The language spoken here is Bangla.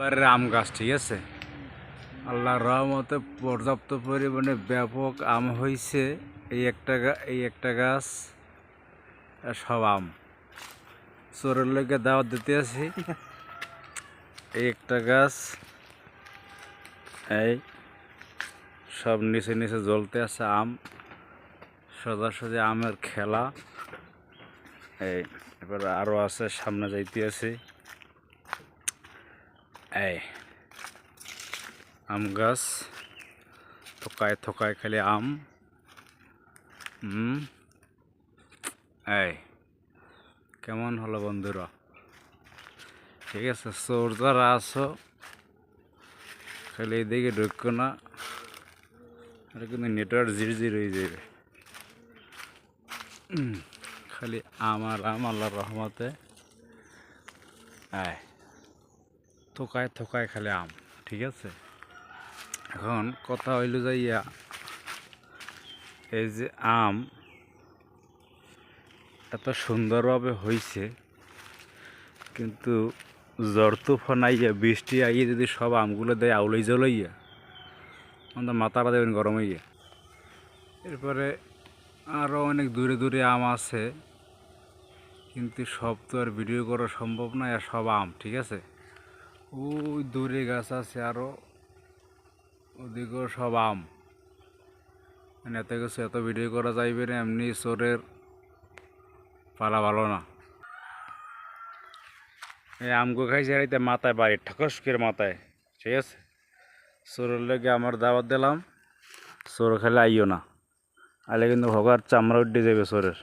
বাড়ির আম গাছ, ঠিক আছে। আল্লাহর রহমতে পর্যাপ্ত পরিমাণে ব্যাপক আম হয়েছে। এই একটা গাছ সব আম। চোরের লোকে দাওয়াত দিতে আছি। এই একটা গাছ, এই সব নিচে নিচে জ্বলতে আছে আম, সোজাসুজি আমের খেলা। এই এবার আরও আছে, সামনে যাইতে আছি। এই আম গাছ, থোকায় থোকায় খালি আম। এই কেমন হলো বন্ধুরা? ঠিক আছে, চোর যারা আছো খালি এইদিকে ঢুকো না, আর কিন্তু নেটওয়ার্ক জির হয়ে যাবে। খালি আম আর আম, আল্লাহর রহমতে। থোকায় থোকায় খালি আম, ঠিক আছে। এখন কথা হইল যাইয়া, এই যে আম এত সুন্দরভাবে হয়েছে, কিন্তু জ্বর তুফান আইয়া, বৃষ্টি আইয়া যদি সব আমগুলো দেয় আউলাই জ্বলাইয়া, আমাদের মাথাটা দেবেন গরম হইয়া। এরপরে আরও অনেক দূরে দূরে আম আছে, কিন্তু সব তো আর ভিডিও করা সম্ভব নয়। আর সব আম, ঠিক আছে। ওই দূরে গাছ আছে আরও, ওদিকেও সব আম। মানে এত কিছু এত ভিডিও করা যাইবে না, এমনি চোরের পালা ভালো না। এই আমগো খাইছে আর মাথায় বাড়ি ঠাকসকের মাথায়, ঠিক আছে। চোরের লেগে আমার দাওয়াত দিলাম, চোর খেলে আইও না, আলে কিন্তু ভগার চামড়া উঠে যাবে চোরের।